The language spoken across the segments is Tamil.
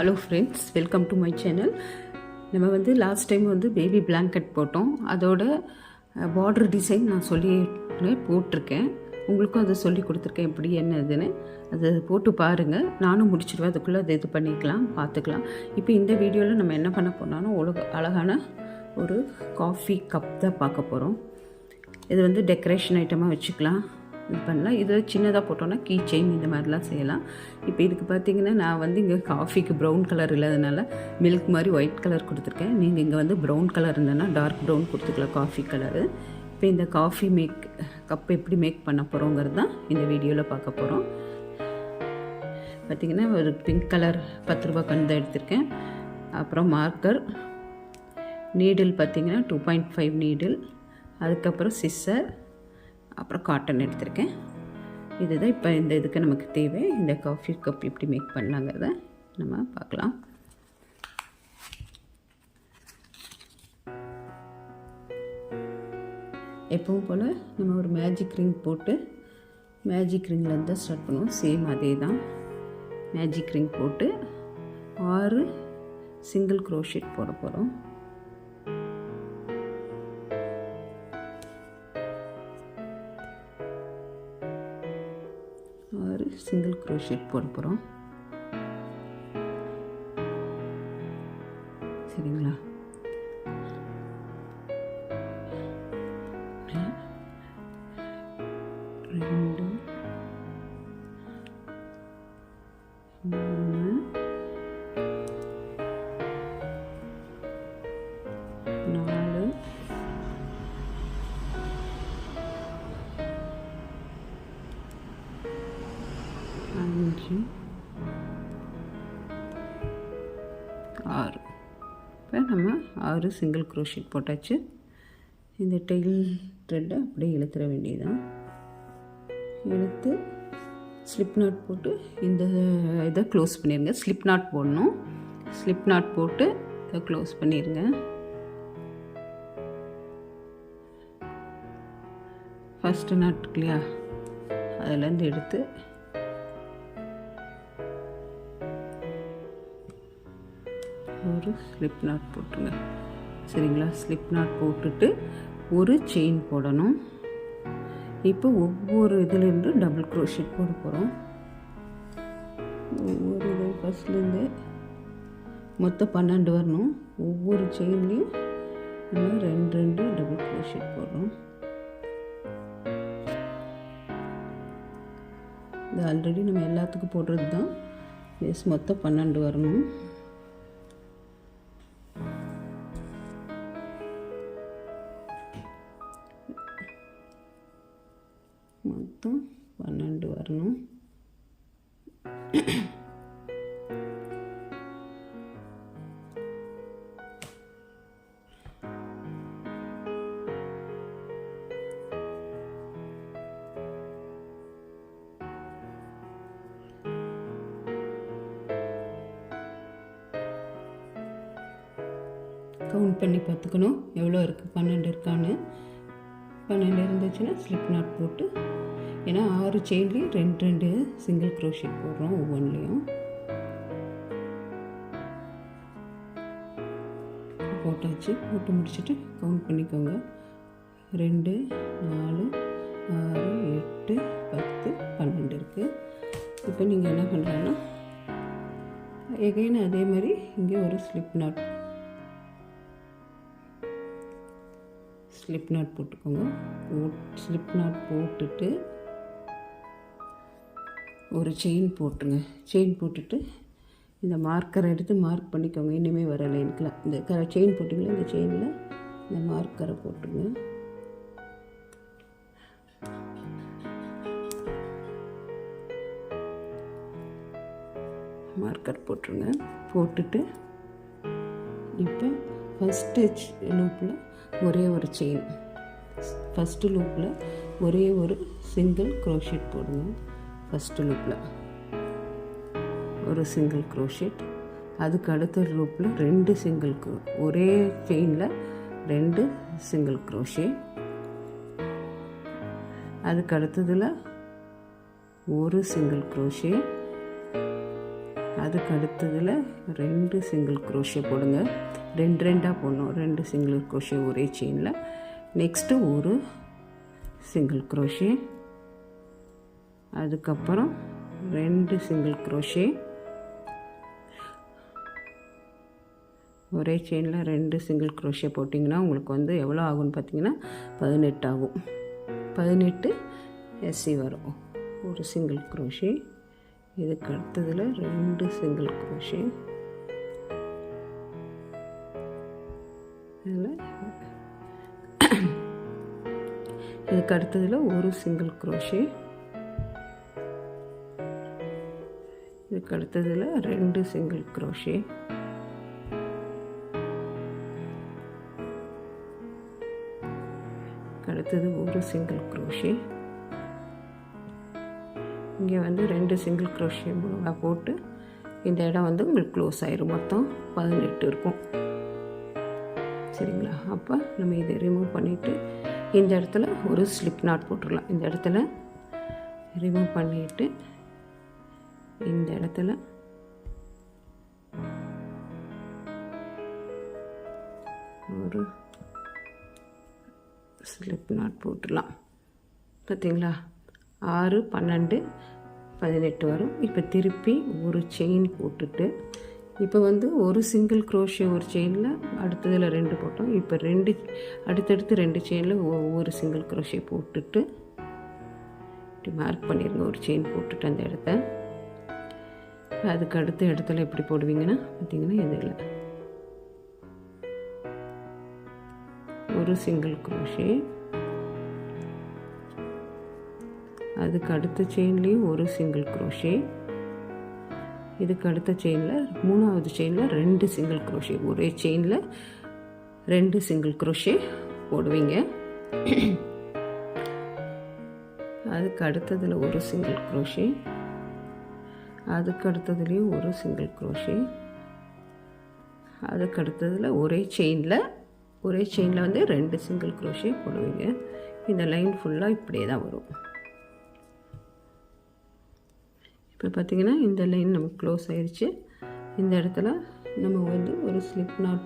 Hello friends, welcome to my channel. நம்ம லாஸ்ட் டைம் பேபி பிளாங்கெட் போட்டோம். அதோட பார்டர் டிசைன் நான் போட்டிருக்கேன். உங்களுக்கும் அதை சொல்லி கொடுத்துருக்கேன் எப்படி என்னதுன்னு. அதை போட்டு பாருங்கள். நானும் முடிச்சிடுவேன், அதுக்குள்ளே அதை இது பண்ணிக்கலாம், பார்த்துக்கலாம். இப்போ இந்த வீடியோவில் நம்ம என்ன பண்ண போனோம்னா அழகான ஒரு காஃபி கப் தான் பார்க்க போகிறோம். இது டெக்கரேஷன் ஐட்டமாக வச்சுக்கலாம், இது பண்ணலாம். இது சின்னதாக போட்டோன்னா கீ செயின் இந்த மாதிரிலாம் செய்யலாம். இப்போ இதுக்கு பார்த்திங்கன்னா நான் இங்கே காஃபிக்கு ப்ரௌன் கலர் இல்லாதனால மில்க் மாதிரி ஒயிட் கலர் கொடுத்துருக்கேன். நீங்கள் இங்கே ப்ரௌன் கலர் இருந்ததுன்னா டார்க் ப்ரௌன் கொடுத்துக்கலாம், காஃபி கலரு. இப்போ இந்த காஃபி கப் எப்படி மேக் பண்ண போகிறோங்கிறது தான் இந்த வீடியோவில் பார்க்க போகிறோம். பார்த்திங்கன்னா ஒரு பிங்க் கலர் 10 ரூபா கண்டு தான் எடுத்திருக்கேன். அப்புறம் மார்க்கர், நீடில் பார்த்திங்கன்னா 2.5 நீடில், அதுக்கப்புறம் சிஸ்ஸர், அப்புறம் காட்டன் எடுத்திருக்கேன். இதுதான் இப்போ இந்த இதுக்கு நமக்கு தேவை. இந்த காஃபி கப் எப்படி மேக் பண்ணலாங்கிறத நம்ம பார்க்கலாம். எப்பவும் போல் நம்ம ஒரு மேஜிக் ரிங் போட்டு, மேஜிக் ரிங்கில் தான் ஸ்டார்ட் பண்ணுவோம். சேம் அதே தான். மேஜிக் ரிங் போட்டு 6 சிங்கிள் க்ரோஷெட் போட போகிறோம். சிங்கிள் க்ரோஷெட் போட போகிறோம். சரிங்களா? ரெண்டு, 3, 4, 5, 6. இப்போ நம்ம 6 சிங்கிள் க்ரோஷெட் போட்டாச்சு. இந்த டெயில் த்ரெட்டை அப்படியே இழுத்துற வேண்டியதுதான். இழுத்து ஸ்லிப் நாட் போட்டு இந்த இதை க்ளோஸ் பண்ணிடுங்க. ஸ்லிப் நாட் போடணும். ஸ்லிப் நாட் போட்டு இதை க்ளோஸ் பண்ணிடுங்க. ஃபஸ்ட்டு நாட் இல்லையா, அதிலேருந்து எடுத்து ஒரு ஸ்லிப் நாட் போட்டுருங்க. சரிங்களா? ஸ்லிப் நாட் போட்டுட்டு ஒரு செயின் போடணும். இப்போ ஒவ்வொரு இதிலேருந்து டபுள் க்ரோஷெட் போட போகிறோம். ஒவ்வொரு இது ஃபஸ்ட்லேருந்து மொத்தம் 12 வரணும். ஒவ்வொரு செயின்லேயும் நம்ம 2 டபுள் க்ரோஷெட் போடுறோம். இது ஆல்ரெடி நம்ம எல்லாத்துக்கும் போடுறது தான். மொத்தம் 12 வரணும். மொத்தம் 12 வரணும். கவுண்ட் பண்ணி பார்த்துக்கணும் எவ்வளோ இருக்குது, 12 இருக்கான்னு. 12 இருந்துச்சுன்னா ஸ்லிப் நாட் போட்டு, ஏன்னா 6 செயின்லேயும் 2 சிங்கிள் க்ரோஷெட் போடுறோம் ஒவ்வொன்றுலேயும். போட்டாச்சு. போட்டு முடிச்சுட்டு கவுண்ட் பண்ணிக்கோங்க. 2, 4, 6, 8, 10, 12 இருக்குது. இப்போ நீங்கள் என்ன பண்ணுறீங்கன்னா எகைன் அதே மாதிரி இங்கே ஒரு ஸ்லிப் நாட் போட்டுக்கோங்க. ஸ்லிப் நாட் போட்டுட்டு ஒரு செயின் போட்டுருங்க. செயின் போட்டுட்டு இந்த மார்க்கரை எடுத்து மார்க் பண்ணிக்கோங்க. இன்னுமே வரலை எனக்குலாம். இந்த செயின் போட்டிங்களா, இந்த செயினில் இந்த மார்க்கரை போட்டுருங்க. மார்க்கர் போட்டுருங்க. போட்டுட்டு இப்போ ஃபஸ்ட்டு லூப்பில் ஒரே ஒரு செயின், ஃபஸ்ட்டு லூப்பில் ஒரே ஒரு சிங்கிள் க்ரோஷெட் போடுங்க. ஃபஸ்ட்டு லூப்பில் ஒரு சிங்கிள் க்ரோஷெட், அதுக்கு அடுத்த லூப்பில் 2 சிங்கிள், ஒரே செயினில் 2 சிங்கிள் க்ரோஷே, அதுக்கு அடுத்ததில் ஒரு சிங்கிள் க்ரோஷே, அதுக்கு அடுத்ததில் 2 சிங்கிள் க்ரோஷே போடுங்க. 2 போடணும். 2 சிங்கிள் க்ரோஷே ஒரே செயினில். நெக்ஸ்ட்டு ஒரு சிங்கிள் க்ரோஷே, அதுக்கப்புறம் 2 சிங்கிள் க்ரோஷே, ஒரே செயினில் 2 சிங்கிள் க்ரோஷே போட்டிங்கன்னா உங்களுக்கு எவ்வளோ ஆகும்னு பார்த்தீங்கன்னா 18 ஆகும். 18 எஸ்சி வரும். ஒரு சிங்கிள் க்ரோஷே, இதுக்கு அடுத்ததில் 2 சிங்கிள் க்ரோஷே, இதுக்கு அடுத்ததில் ஒரு சிங்கிள் க்ரோஷே, இதுக்கு அடுத்ததில் 2 சிங்கிள் க்ரோஷே, அடுத்தது ஒரு சிங்கிள் க்ரோஷே. இங்கே 2 சிங்கிள் க்ரோஷே போட்டு இந்த இடம் உங்களுக்கு க்ளோஸ் ஆயிரும். மொத்தம் 18 இருக்கும். சரிங்களா? அப்போ நம்ம இதை ரிமூவ் பண்ணிவிட்டு இந்த இடத்துல ஒரு ஸ்லிப் நாட் போட்டுடலாம். இந்த இடத்துல ரிமூவ் பண்ணிவிட்டு இந்த இடத்துல ஒரு ஸ்லிப் நாட் போட்டுடலாம். பார்த்தீங்களா? 6, 12, 18 வரும். இப்போ திருப்பி ஒரு செயின் போட்டுட்டு இப்போ ஒரு சிங்கிள் க்ரோஷே ஒரு செயினில், அடுத்ததில் 2 போட்டோம். இப்போ அடுத்தடுத்து 2 செயினில் ஒவ்வொரு சிங்கிள் க்ரோஷே போட்டுட்டு இப்படி மார்க் பண்ணிடுங்க. ஒரு செயின் போட்டுட்டு அந்த இடத்த அதுக்கு அடுத்த இடத்துல எப்படி போடுவீங்கன்னா பார்த்தீங்கன்னா இதில் ஒரு சிங்கிள் க்ரோஷே, அதுக்கு அடுத்த செயின்லேயும் ஒரு சிங்கிள் க்ரோஷே, இதுக்கு அடுத்த செயினில் 3வது செயினில் 2 சிங்கிள் க்ரோஷே, ஒரே செயினில் 2 சிங்கிள் க்ரோஷே போடுவீங்க. அதுக்கு அடுத்ததில் ஒரு சிங்கிள் க்ரோஷே, அதுக்கு அடுத்ததுலேயும் ஒரு சிங்கிள் க்ரோஷே, அதுக்கு அடுத்ததில் ஒரே செயினில் 2 சிங்கிள் க்ரோஷே போடுவீங்க. இந்த லைன் ஃபுல்லாக இப்படியே தான் வரும். இப்போ பார்த்திங்கன்னா இந்த லைன் நமக்கு க்ளோஸ் ஆயிடுச்சு. இந்த இடத்துல நம்ம ஒரு ஸ்லிப் நாட்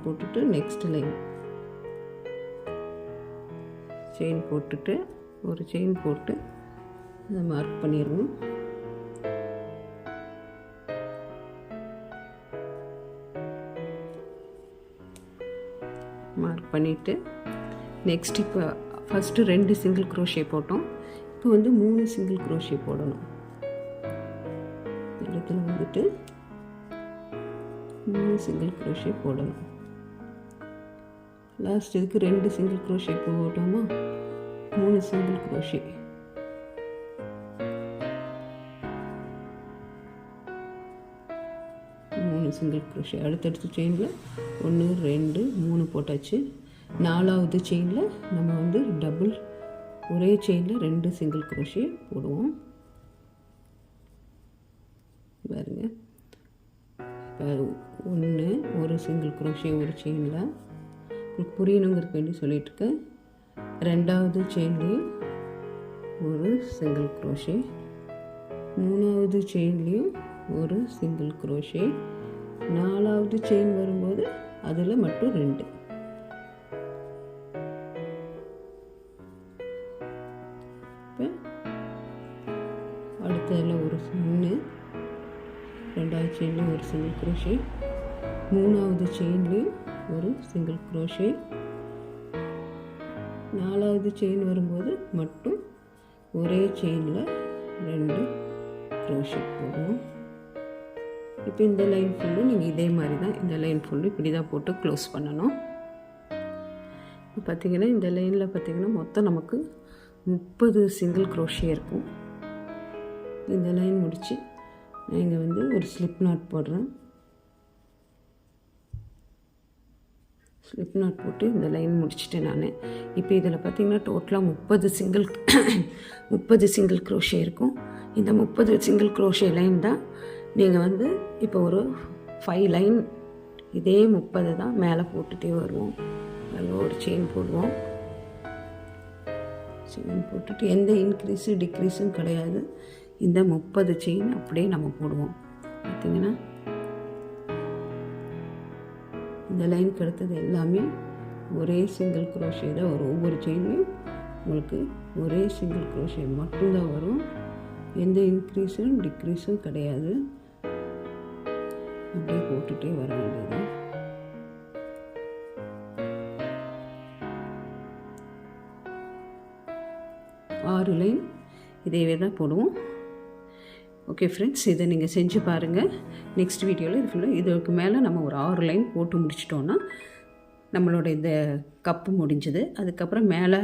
போட்டுட்டு நெக்ஸ்ட் லைன் செயின் போட்டுட்டு ஒரு செயின் போட்டு அதை மார்க் பண்ணிடணும். மார்க் பண்ணிவிட்டு நெக்ஸ்ட் இப்போ ஃபஸ்ட்டு 2 சிங்கிள் க்ரோஷே போட்டோம். இப்போ 3 சிங்கிள் க்ரோஷே போடணும். இடத்துல 3 சிங்கிள் க்ரோஷே போடணும். லாஸ்ட் இதுக்கு 2 சிங்கிள் க்ரோஷே போட்டோமா, 3 சிங்கிள் க்ரோஷே, சிங்கிள் க்ரோஷே. அடுத்தடுத்த செயினில் 1, 2, 3 போட்டாச்சு. 4வது செயினில் நம்ம டபுள் ஒரே செயினில் 2 சிங்கிள் க்ரோஷே போடுவோம். பாருங்க, இப்போ 1 ஒரு சிங்கிள் க்ரோஷே ஒரு செயினில், உங்களுக்கு புரியணுங்கிறதுக்கு வேண்டி சொல்லிட்டுருக்கேன். 2வது செயின்லேயும் ஒரு சிங்கிள் க்ரோஷே, 3வது செயின்லேயும் ஒரு சிங்கிள் க்ரோஷே, 4வது செயின் வரும்போது அதில் மட்டும் 2. இப்போ அடுத்ததில் ஒரு 1, 2வது செயின்லேயும் ஒரு சிங்கிள் க்ரோஷே, 3வது செயின்லேயும் ஒரு சிங்கிள் க்ரோஷே, 4வது செயின் வரும்போது மட்டும் ஒரே செயினில் 2 க்ரோஷே போடுவோம். இப்போ இந்த லைன் ஃபுல்லும் நீங்கள் இதே மாதிரி தான், இந்த லைன் ஃபுல்லும் இப்படி தான் போட்டு க்ளோஸ் பண்ணணும். இப்போ பார்த்திங்கன்னா இந்த லைனில் பார்த்திங்கன்னா மொத்தம் நமக்கு 30 சிங்கிள் க்ரோஷே இருக்கும். இந்த லைன் முடித்து நீங்கள் ஒரு ஸ்லிப் நாட் போடுறேன். ஸ்லிப் நாட் போட்டு இந்த லைன் முடிச்சுட்டேன் நான். இப்போ இதில் பார்த்திங்கன்னா டோட்டலாக 30 சிங்கிள் க்ரோஷே இருக்கும். இந்த 30 சிங்கிள் க்ரோஷே லைன் தான் நீங்கள் இப்போ ஒரு 5 லைன் இதே 30 தான் மேலே போட்டுகிட்டே வருவோம். அதில் ஒரு செயின் போடுவோம். செயின் போட்டுட்டு எந்த இன்க்ரீஸு டிக்ரீஸும் கிடையாது. இந்த 30 செயின் அப்படியே நம்ம போடுவோம். பார்த்திங்கன்னா இந்த லைனுக்கு அடுத்தது எல்லாமே ஒரே சிங்கிள் குரோஷே தான் வரும். ஒவ்வொரு செயின்லையும் உங்களுக்கு ஒரே சிங்கிள் குரோஷே மட்டும்தான் வரும். எந்த இன்க்ரீஸும் டிக்ரீஸும் கிடையாது. அப்படியே போட்டுகிட்டே வர வேண்டியது. ஆறு லைன் இதேவே தான் போடுவோம். ஓகே ஃப்ரெண்ட்ஸ், இதை நீங்கள் செஞ்சு பாருங்கள். நெக்ஸ்ட் வீடியோவில் இது ஃபுல்லாக இதுக்கு மேலே நம்ம ஒரு 6 லைன் போட்டு முடிச்சிட்டோன்னா நம்மளோட இந்த கப்பு முடிஞ்சது. அதுக்கப்புறம் மேலே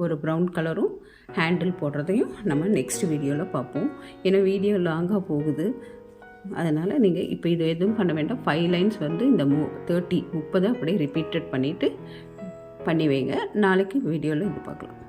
ஒரு ப்ரௌன் கலரும் ஹேண்டில் போடுறதையும் நம்ம நெக்ஸ்ட் வீடியோவில் பார்ப்போம். ஏன்னா வீடியோ லாங்காக போகுது. அதனால் நீங்கள் இப்போ இது எதுவும் பண்ண வேண்டாம். 5 லைன்ஸ் வந்து இந்த 30 அப்படியே ரிப்பீட்டட் பண்ணிவிட்டு பண்ணி வைங்க. நாளைக்கு வீடியோவில் இது பார்க்கலாம்.